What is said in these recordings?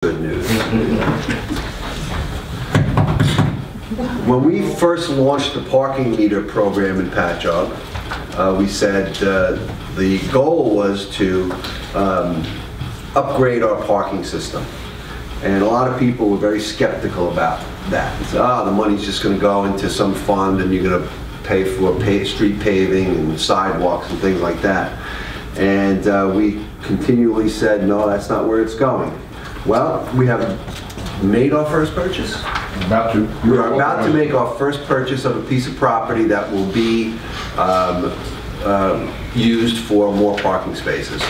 Good news. When we first launched the parking meter program in Patchogue, we said the goal was to upgrade our parking system. And a lot of people were very skeptical about that. They said, the money's just going to go into some fund and you're going to pay for street paving and sidewalks and things like that. And we continually said, no, that's not where it's going. Well, we have made our first purchase. About to. We are about to make our first purchase of a piece of property that will be used for more parking spaces.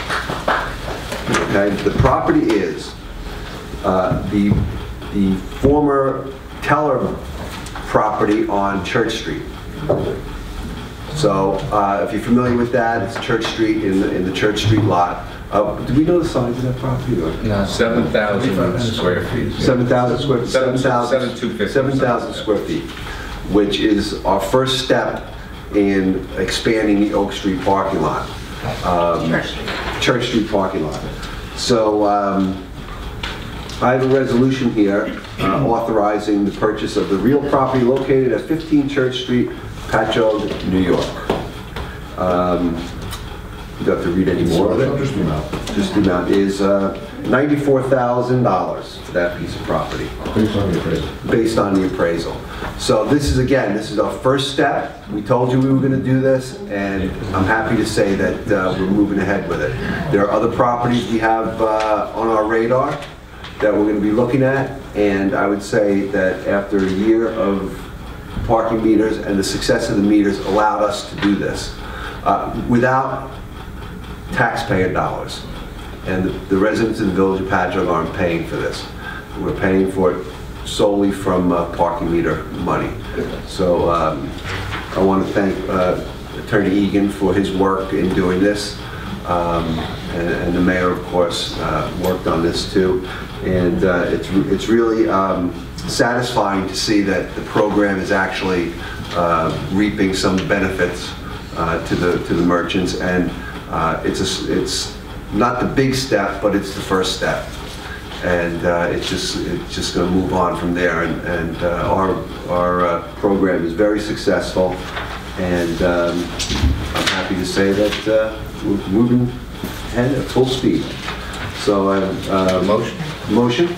Okay, the property is the former Teller property on Church Street. So if you're familiar with that, it's Church Street in the Church Street lot. Do we know the size of that property? Or? No. 7,000 square feet. 7,000 square feet. 7,250. Square feet, which is our first step in expanding the Oak Street parking lot. Church Street parking lot. So I have a resolution here authorizing the purchase of the real property located at 15 Church Street, Patchogue, New York. You don't have to read any more of it. Just the amount. Just the amount is $94,000 for that piece of property. Based on the appraisal. Based on the appraisal. So this is our first step. We told you we were going to do this, and I'm happy to say that we're moving ahead with it. There are other properties we have on our radar that we're going to be looking at, and I would say that after a year of parking meters and the success of the meters allowed us to do this without taxpayer dollars. And the residents of the village of Patchogue aren't paying for this. We're paying for it solely from parking meter money. So I want to thank Attorney Egan for his work in doing this. And the mayor, of course, worked on this too. And it's really satisfying to see that the program is actually reaping some benefits to the merchants. And it's not the big step, but it's the first step, and it's just going to move on from there. And our program is very successful, and I'm happy to say that we're moving ahead at full speed. So motion.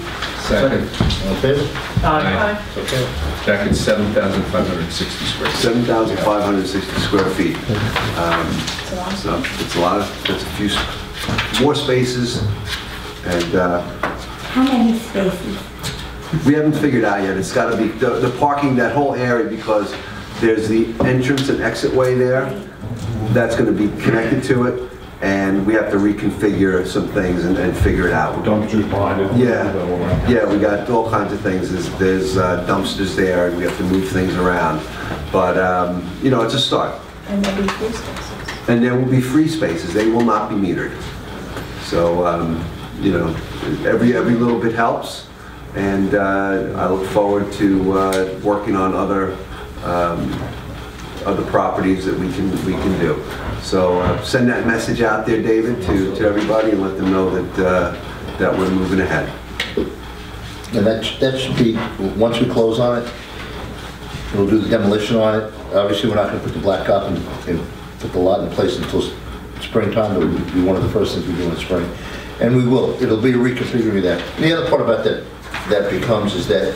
Second. All in favor? Aye. Okay. Back at 7,560 square feet. 7,560 square feet. So it's a lot of, it's a few more spaces, and how many spaces? we haven't figured out yet. It's got to be the parking, that whole area, because there's the entrance and exit way there. That's going to be connected to it, and we have to reconfigure some things and figure it out. Dumpsters behind it. Yeah, we got all kinds of things. There's dumpsters there, and we have to move things around. But you know, it's a start. And there'll be free spaces. And there will be free spaces. They will not be metered. So you know, every little bit helps, and I look forward to working on other properties that we can do. So send that message out there, David, to everybody, and let them know that we're moving ahead. And that should be, once we close on it, we'll do the demolition on it. Obviously, we're not going to put the blacktop and put the lot in place until springtime. That would be one of the first things we do in spring. And we will. It'll be a reconfiguring of that. And the other part about that becomes is that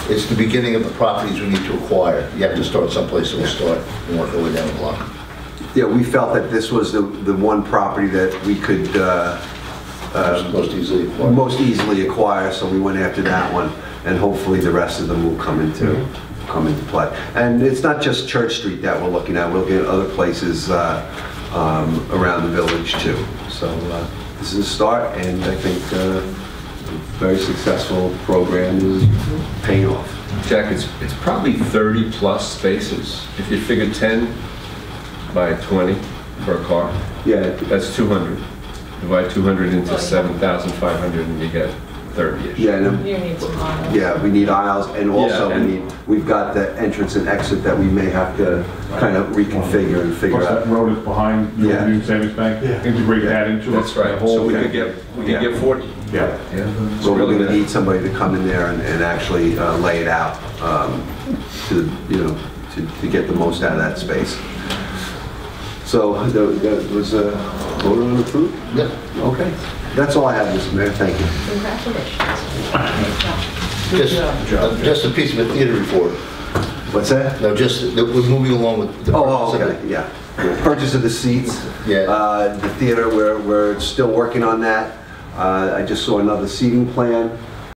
it's the beginning of the properties we need to acquire. You have to start someplace, so we'll start and work our way down the block. Yeah, we felt that this was the one property that we could most easily acquire, so we went after that one, and hopefully the rest of them will come into play. And it's not just Church Street that we're looking at. We're looking at other places around the village too. So this is a start, and I think a very successful program is paying off. Jack, it's probably 30 plus spaces. If you figure 10 by 20 for a car, Yeah, that's 200. Divide 200 into 7,500 and you get 30-ish. yeah, You need some aisles. yeah. We need aisles, and also Yeah, we've got the entrance and exit that we may have to kind of reconfigure and figure Plus out. that road is behind the Yeah. new savings bank. Integrate that into it. That's right. The whole So we thing. could get 40 Yeah. It's So we're really gonna good. need somebody to come in there and actually lay it out, to, you know, to get the most out of that space. So that was a vote on approved? Yep. Okay. That's all I have, Mr. Mayor. Thank you. Congratulations. Just a piece of a theater report. What's that? No, just, that we're moving along with the. Oh, okay, yeah. Purchase of the seats. Yeah. The theater, we're still working on that. I just saw another seating plan.